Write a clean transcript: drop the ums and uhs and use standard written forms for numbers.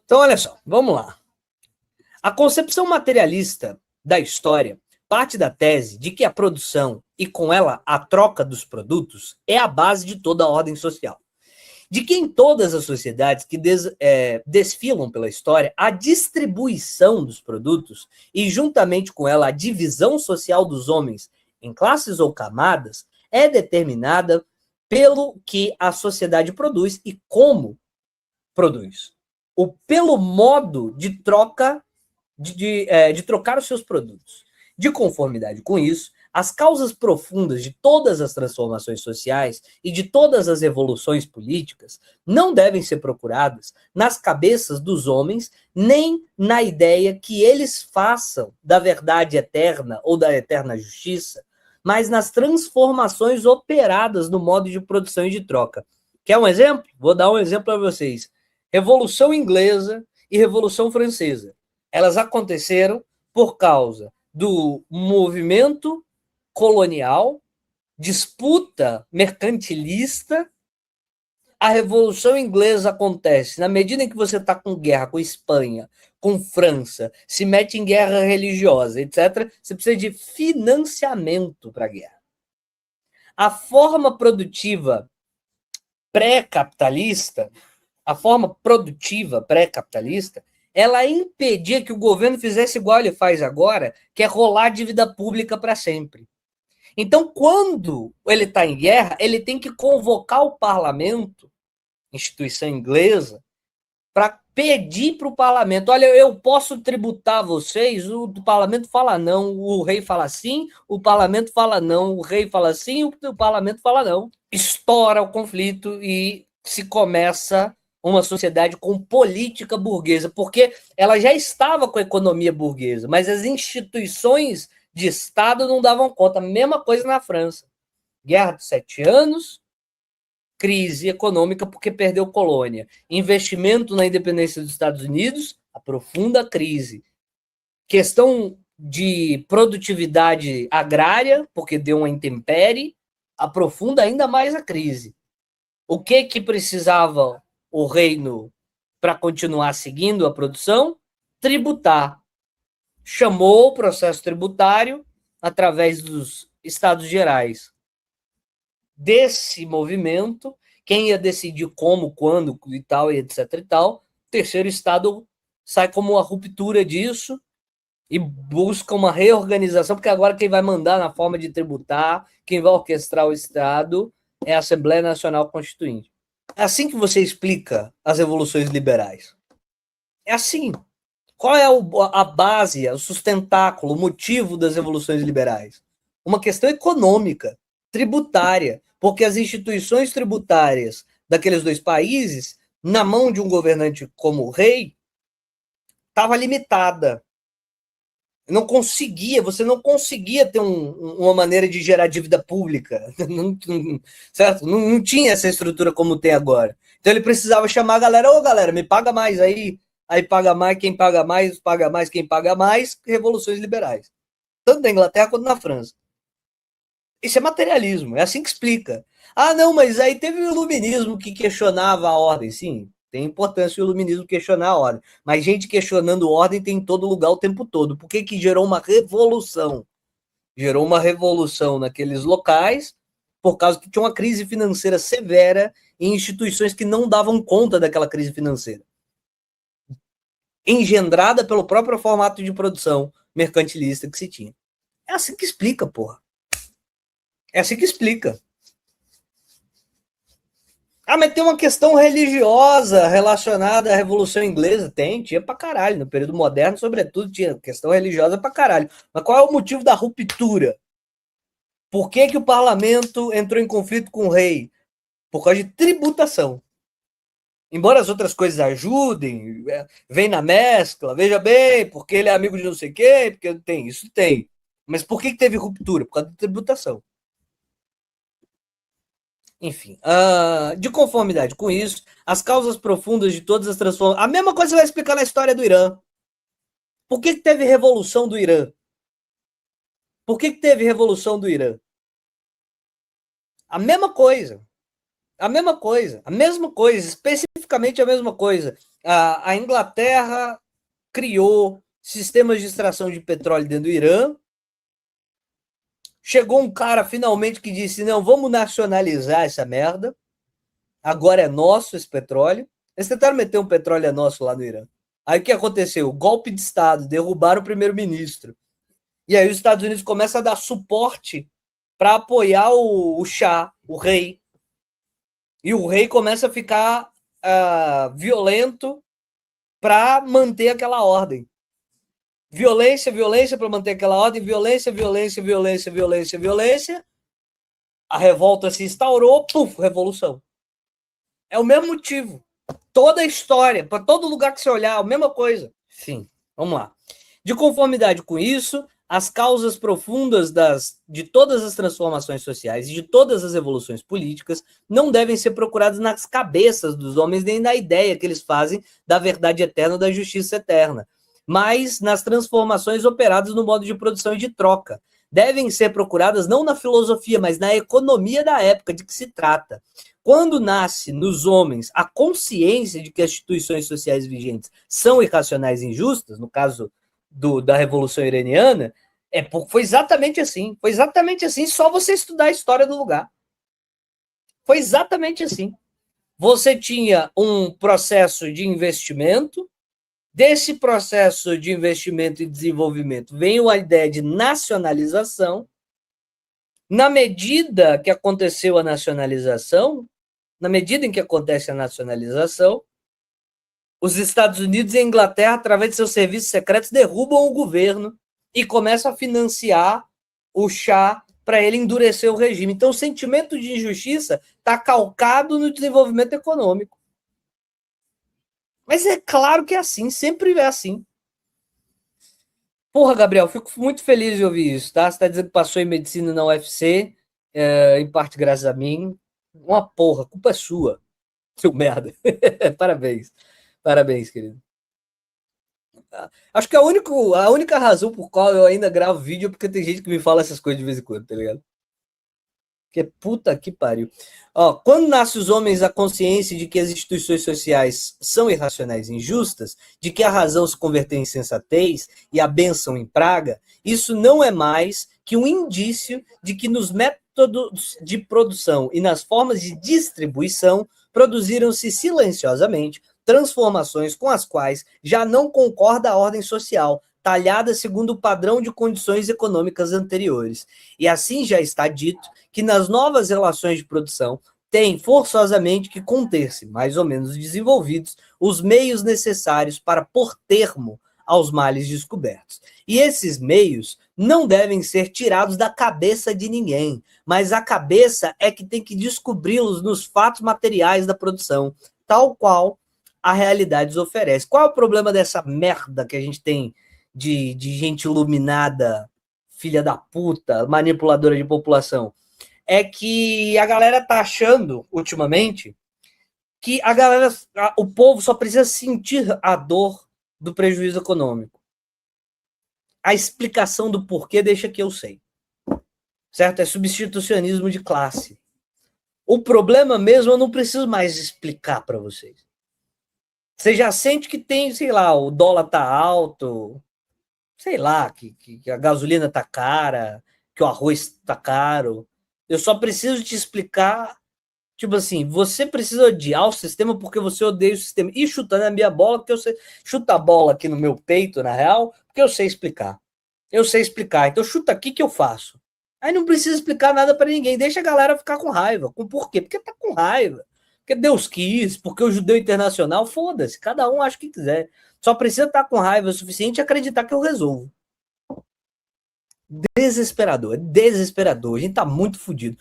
Então, olha só, vamos lá. A concepção materialista da história parte da tese de que a produção e, com ela, a troca dos produtos é a base de toda a ordem social. De que em todas as sociedades que desfilam pela história, a distribuição dos produtos e, juntamente com ela, a divisão social dos homens em classes ou camadas é determinada pelo que a sociedade produz e como produz. Ou pelo modo de troca de trocar os seus produtos. De conformidade com isso, as causas profundas de todas as transformações sociais e de todas as evoluções políticas não devem ser procuradas nas cabeças dos homens, nem na ideia que eles façam da verdade eterna ou da eterna justiça, mas nas transformações operadas no modo de produção e de troca. Quer um exemplo? Vou dar um exemplo para vocês. Revolução Inglesa e Revolução Francesa. Elas aconteceram por causa do movimento colonial, disputa mercantilista. A Revolução Inglesa acontece na medida em que você está com guerra com Espanha, com França, se mete em guerra religiosa, etc. Você precisa de financiamento para a guerra. A forma produtiva pré-capitalista, ela impedia que o governo fizesse igual ele faz agora, que é rolar dívida pública para sempre. Então, quando ele está em guerra, ele tem que convocar o parlamento, instituição inglesa, para pedir para o parlamento, olha, eu posso tributar vocês? O parlamento fala não, o rei fala sim, o parlamento fala não, o rei fala sim, o parlamento fala não. Estoura o conflito e se começa uma sociedade com política burguesa, porque ela já estava com a economia burguesa, mas as instituições de Estado não davam conta. A mesma coisa na França. Guerra de 7 anos, crise econômica porque perdeu colônia. Investimento na independência dos Estados Unidos, aprofunda a crise. Questão de produtividade agrária, porque deu uma intempérie, aprofunda ainda mais a crise. O que precisava o reino para continuar seguindo a produção? Tributar. Chamou o processo tributário através dos Estados Gerais. Desse movimento, quem ia decidir como, quando e tal, e etc e tal, o terceiro estado sai como a ruptura disso e busca uma reorganização, porque agora quem vai mandar na forma de tributar, quem vai orquestrar o Estado é a Assembleia Nacional Constituinte. É assim que você explica as revoluções liberais. É assim. Qual é a base, o sustentáculo, o motivo das revoluções liberais? Uma questão econômica, tributária, porque as instituições tributárias daqueles dois países, na mão de um governante como o rei, estava limitada. Você não conseguia ter uma maneira de gerar dívida pública, certo? Não tinha essa estrutura como tem agora. Então ele precisava chamar a galera, ô galera, me paga mais aí paga mais, quem paga mais, quem paga mais, revoluções liberais. Tanto na Inglaterra quanto na França. Isso é materialismo, é assim que explica. Ah, não, mas aí teve o iluminismo que questionava a ordem. Sim, tem importância o iluminismo questionar a ordem. Mas gente questionando ordem tem em todo lugar o tempo todo. Por que gerou uma revolução? Gerou uma revolução naqueles locais por causa que tinha uma crise financeira severa em instituições que não davam conta daquela crise financeira. Engendrada pelo próprio formato de produção mercantilista que se tinha. É assim que explica, porra. É assim que explica. Ah, mas tem uma questão religiosa relacionada à Revolução Inglesa? Tinha pra caralho. No período moderno, sobretudo, tinha questão religiosa pra caralho. Mas qual é o motivo da ruptura? Por que o parlamento entrou em conflito com o rei? Por causa de tributação. Embora as outras coisas ajudem, vem na mescla, veja bem, porque ele é amigo de não sei quem, porque tem, isso tem. Mas por que teve ruptura? Por causa da tributação. Enfim, de conformidade com isso, as causas profundas de todas as transformações. A mesma coisa você vai explicar na história do Irã. Por que teve revolução do Irã? Por que teve revolução do Irã? A mesma coisa. A mesma coisa, especificamente a mesma coisa. A Inglaterra criou sistemas de extração de petróleo dentro do Irã. Chegou um cara finalmente que disse: não, vamos nacionalizar essa merda. Agora é nosso esse petróleo. Eles tentaram meter um petróleo nosso lá no Irã. Aí o que aconteceu? Golpe de Estado, derrubaram o primeiro-ministro. E aí os Estados Unidos começam a dar suporte para apoiar o Shah, o rei. E o rei começa a ficar violento para manter aquela ordem. Violência, violência para manter aquela ordem, violência, violência, violência, violência, violência. A revolta se instaurou, puf, revolução. É o mesmo motivo. Toda a história, para todo lugar que você olhar, a mesma coisa. Sim, vamos lá. De conformidade com isso, as causas profundas de todas as transformações sociais e de todas as evoluções políticas não devem ser procuradas nas cabeças dos homens nem na ideia que eles fazem da verdade eterna ou da justiça eterna, mas nas transformações operadas no modo de produção e de troca. Devem ser procuradas não na filosofia, mas na economia da época de que se trata. Quando nasce nos homens a consciência de que as instituições sociais vigentes são irracionais e injustas, no caso da Revolução Iraniana, foi exatamente assim. Foi exatamente assim, só você estudar a história do lugar. Foi exatamente assim. Você tinha um processo de investimento, desse processo de investimento e desenvolvimento veio a ideia de nacionalização. Na medida que aconteceu a nacionalização, na medida em que acontece a nacionalização, os Estados Unidos e a Inglaterra, através de seus serviços secretos, derrubam o governo e começam a financiar o Shah para ele endurecer o regime. Então, o sentimento de injustiça está calcado no desenvolvimento econômico. Mas é claro que é assim, sempre é assim. Porra, Gabriel, fico muito feliz de ouvir isso, tá? Você está dizendo que passou em medicina na UFC, em parte graças a mim. Uma porra, a culpa é sua, seu merda. Parabéns. Parabéns, querido. Acho que a única razão por qual eu ainda gravo vídeo é porque tem gente que me fala essas coisas de vez em quando, tá ligado? Que puta que pariu. Ó, quando nasce os homens a consciência de que as instituições sociais são irracionais e injustas, de que a razão se converteu em insensatez e a bênção em praga, isso não é mais que um indício de que nos métodos de produção e nas formas de distribuição produziram-se silenciosamente transformações com as quais já não concorda a ordem social, talhada segundo o padrão de condições econômicas anteriores. E assim já está dito que nas novas relações de produção tem forçosamente que conter-se, mais ou menos desenvolvidos, os meios necessários para pôr termo aos males descobertos. E esses meios não devem ser tirados da cabeça de ninguém, mas a cabeça é que tem que descobri-los nos fatos materiais da produção, tal qual a realidade os oferece. Qual é o problema dessa merda que a gente tem de gente iluminada, filha da puta, manipuladora de população? É que a galera tá achando, ultimamente, que o povo só precisa sentir a dor do prejuízo econômico. A explicação do porquê deixa que eu sei. Certo? É substitucionismo de classe. O problema mesmo eu não preciso mais explicar para vocês. Você já sente que tem, sei lá, o dólar tá alto, sei lá, que a gasolina tá cara, que o arroz tá caro. Eu só preciso te explicar, tipo assim, você precisa odiar o sistema porque você odeia o sistema. E chutando a minha bola, porque eu sei, chuta a bola aqui no meu peito, na real, porque eu sei explicar. Eu sei explicar, então chuta aqui que eu faço. Aí não precisa explicar nada para ninguém, deixa a galera ficar com raiva. Por quê? Porque tá com raiva. Porque Deus quis, porque o judeu internacional, foda-se, cada um acha o que quiser. Só precisa estar com raiva o suficiente e acreditar que eu resolvo. Desesperador, é desesperador. A gente tá muito fodido.